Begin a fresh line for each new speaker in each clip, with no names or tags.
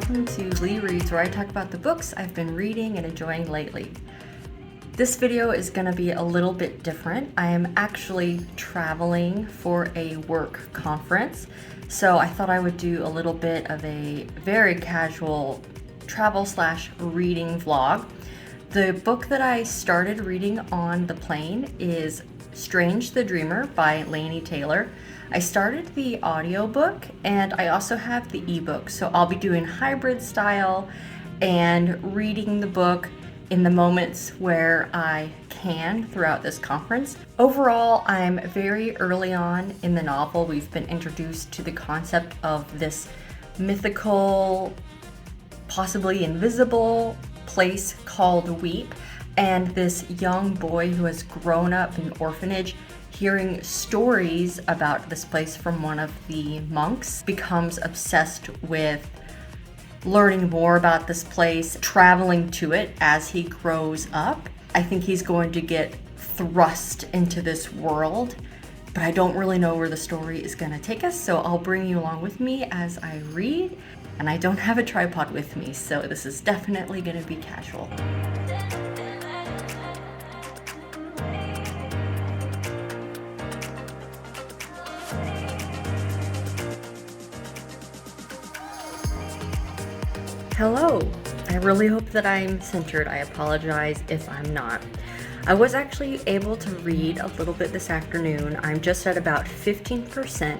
welcome to LeeReads, where I talk about the books I've been reading and enjoying lately. This video is going to be a little bit different. I am actually traveling for a work conference, so I thought I would do a little bit of a very casual travel/reading vlog. The book that I started reading on the plane is Strange the Dreamer by Laini Taylor. I started the audiobook and I also have the ebook, so I'll be doing hybrid style and reading the book in the moments where I can throughout this conference. Overall, I'm very early on in the novel. We've been introduced to the concept of this mythical, possibly invisible place called Weep, and this young boy who has grown up in an orphanage hearing stories about this place from one of the monks becomes obsessed with learning more about this place, traveling to it as he grows up. I think he's going to get thrust into this world, but I don't really know where the story is going to take us, so I'll bring you along with me as I read. And I don't have a tripod with me, so this is definitely going to be casual. Hello! I really hope that I'm centered. I apologize if I'm not. I was actually able to read a little bit this afternoon. I'm just at about 15%,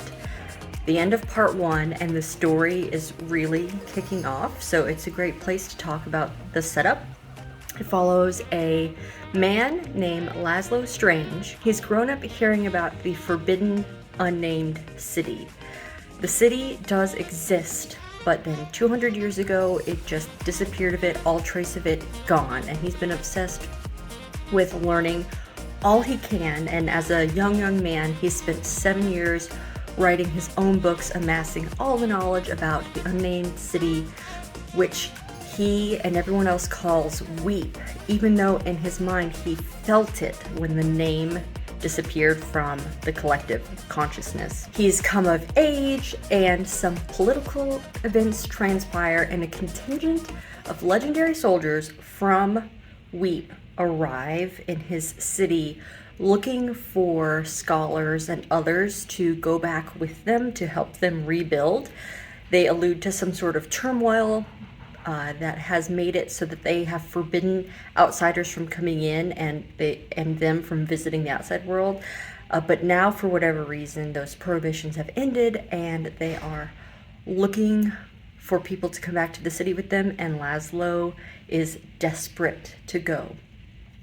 the end of part 1, and the story is really kicking off, so it's a great place to talk about the setup. It follows a man named Laszlo Strange. He's grown up hearing about the forbidden, unnamed city. The city does exist, but then 200 years ago, it just disappeared of it, all trace of it gone. And he's been obsessed with learning all he can. And as a young man, he spent 7 years writing his own books, amassing all the knowledge about the unnamed city, which he and everyone else calls Weep, even though in his mind he felt it when the name disappeared from the collective consciousness. He's come of age, and some political events transpire, and a contingent of legendary soldiers from Weep arrive in his city looking for scholars and others to go back with them to help them rebuild. They allude to some sort of turmoil that has made it so that they have forbidden outsiders from coming in and them from visiting the outside world. But now, for whatever reason, those prohibitions have ended and they are looking for people to come back to the city with them, and Laszlo is desperate to go.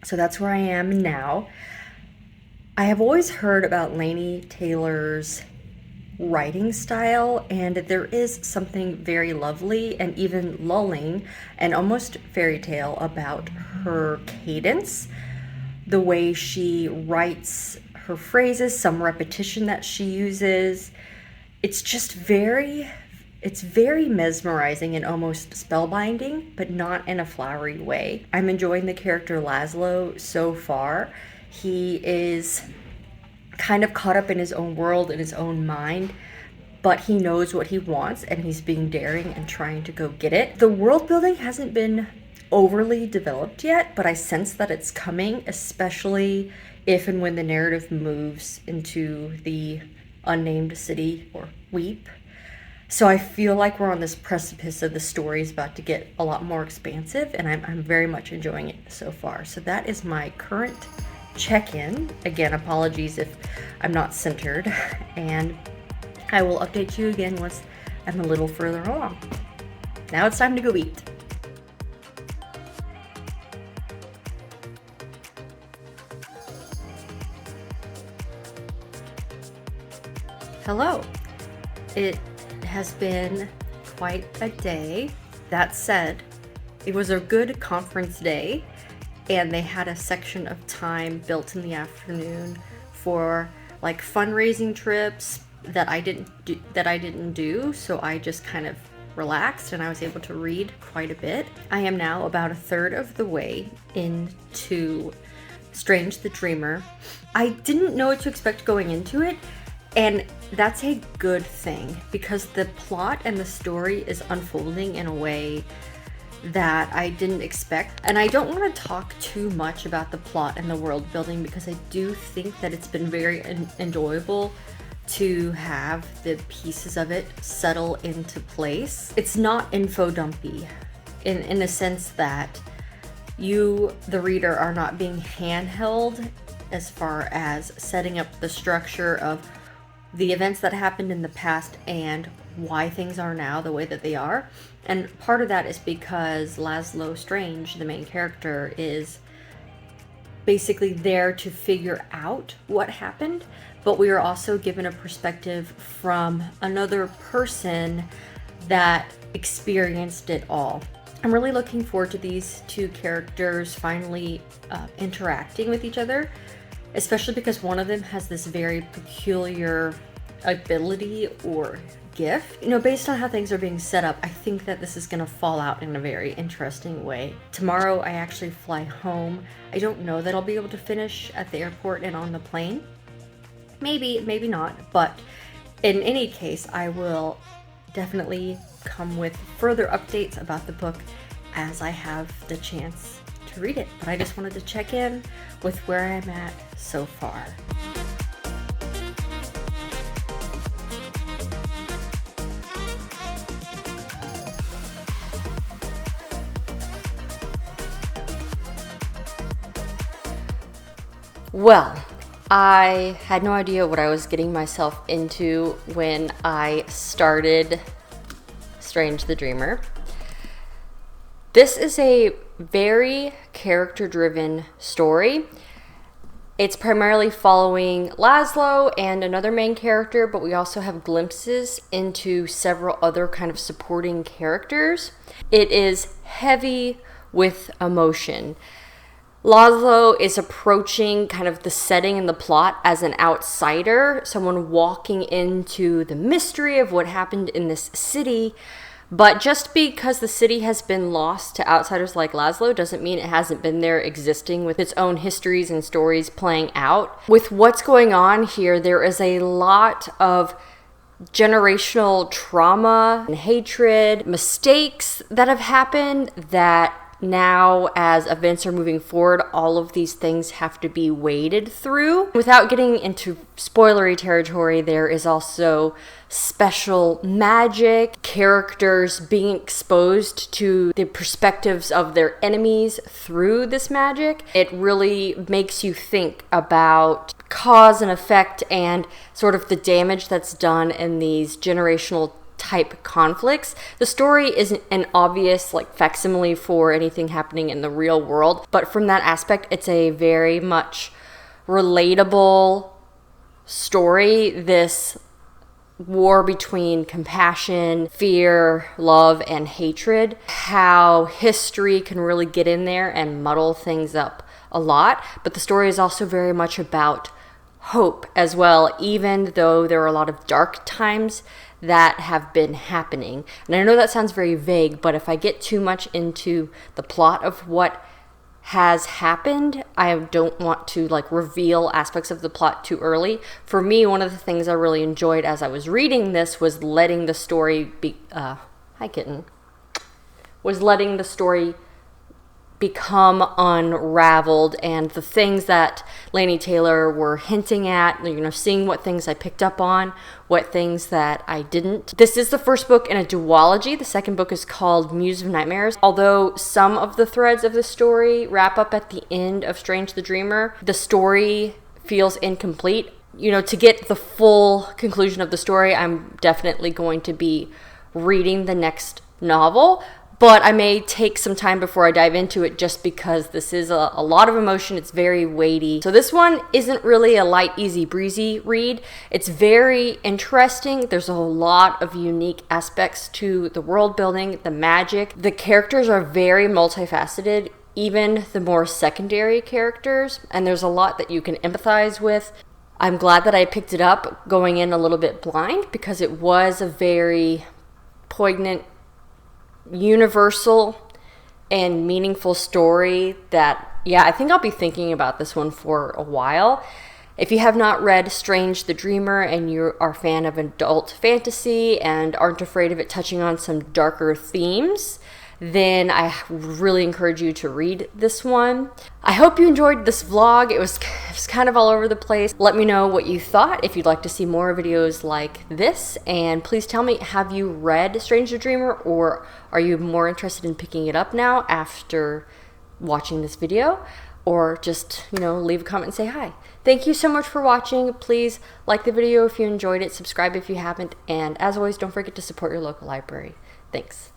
So that's where I am now. I have always heard about Laini Taylor's writing style, and there is something very lovely and even lulling and almost fairy tale about her cadence, the way she writes her phrases, some repetition that she uses. It's just very mesmerizing and almost spellbinding, but not in a flowery way. I'm enjoying the character Laszlo so far. He is kind of caught up in his own world, in his own mind, but he knows what he wants and he's being daring and trying to go get it. The world building hasn't been overly developed yet, but I sense that it's coming, especially if and when the narrative moves into the unnamed city or Weep. So I feel like we're on this precipice of the story is about to get a lot more expansive, and I'm very much enjoying it so far. So that is my current check-in. Again, apologies if I'm not centered, and I will update you again once I'm a little further along. Now it's time to go eat. Hello. It has been quite a day. That said, it was a good conference day, and they had a section of time built in the afternoon for like fundraising trips that I didn't do, so I just kind of relaxed and I was able to read quite a bit. I am now about a third of the way into Strange the Dreamer. I didn't know what to expect going into it, And that's a good thing because the plot and the story is unfolding in a way that I didn't expect. And I don't want to talk too much about the plot and the world building because I do think that it's been very enjoyable to have the pieces of it settle into place. It's not info dumpy in the sense that you, the reader, are not being handheld as far as setting up the structure of the events that happened in the past and why things are now the way that they are. And part of that is because Laszlo Strange, the main character, is basically there to figure out what happened, but we are also given a perspective from another person that experienced it all. I'm really looking forward to these two characters finally interacting with each other, especially because one of them has this very peculiar ability or gift. You know, based on how things are being set up, I think that this is going to fall out in a very interesting way. Tomorrow I actually fly home. I don't know that I'll be able to finish at the airport and on the plane. Maybe, maybe not, but in any case, I will definitely come with further updates about the book as I have the chance to read it. But I just wanted to check in with where I'm at so far. Well, I had no idea what I was getting myself into when I started Strange the Dreamer. This is a very character-driven story. It's primarily following Laszlo and another main character, but we also have glimpses into several other kind of supporting characters. It is heavy with emotion. Laszlo is approaching kind of the setting and the plot as an outsider, someone walking into the mystery of what happened in this city. But just because the city has been lost to outsiders like Laszlo doesn't mean it hasn't been there existing with its own histories and stories playing out. With what's going on here, there is a lot of generational trauma and hatred, mistakes that have happened that now, as events are moving forward, all of these things have to be waded through. Without getting into spoilery territory, there is also special magic, characters being exposed to the perspectives of their enemies through this magic. It really makes you think about cause and effect and sort of the damage that's done in these generational type conflicts. The story isn't an obvious facsimile for anything happening in the real world, but from that aspect, it's a very much relatable story. This war between compassion, fear, love, and hatred, how history can really get in there and muddle things up a lot. But the story is also very much about hope as well, even though there are a lot of dark times that have been happening. And I know that sounds very vague, but if I get too much into the plot of what has happened, I don't want to reveal aspects of the plot too early. For me, one of the things I really enjoyed as I was reading this was letting the story become unraveled, and the things that Laini Taylor were hinting at, seeing what things I picked up on, what things that I didn't. This is the first book in a duology. The second book is called Muse of Nightmares. Although some of the threads of the story wrap up at the end of Strange the Dreamer, the story feels incomplete. To get the full conclusion of the story, I'm definitely going to be reading the next novel. But I may take some time before I dive into it just because this is a lot of emotion. It's very weighty. So this one isn't really a light, easy, breezy read. It's very interesting. There's a lot of unique aspects to the world building, the magic. The characters are very multifaceted, even the more secondary characters. And there's a lot that you can empathize with. I'm glad that I picked it up going in a little bit blind because it was a very poignant, universal and meaningful story that, I think I'll be thinking about this one for a while. If you have not read Strange the Dreamer and you are a fan of adult fantasy and aren't afraid of it touching on some darker themes, then I really encourage you to read this one. I hope you enjoyed this vlog. It was kind of all over the place. Let me know what you thought, if you'd like to see more videos like this, and please tell me, have you read Strange the Dreamer, or are you more interested in picking it up now after watching this video? Or just, leave a comment and say hi. Thank you so much for watching. Please like the video if you enjoyed it, subscribe if you haven't, and as always, don't forget to support your local library. Thanks.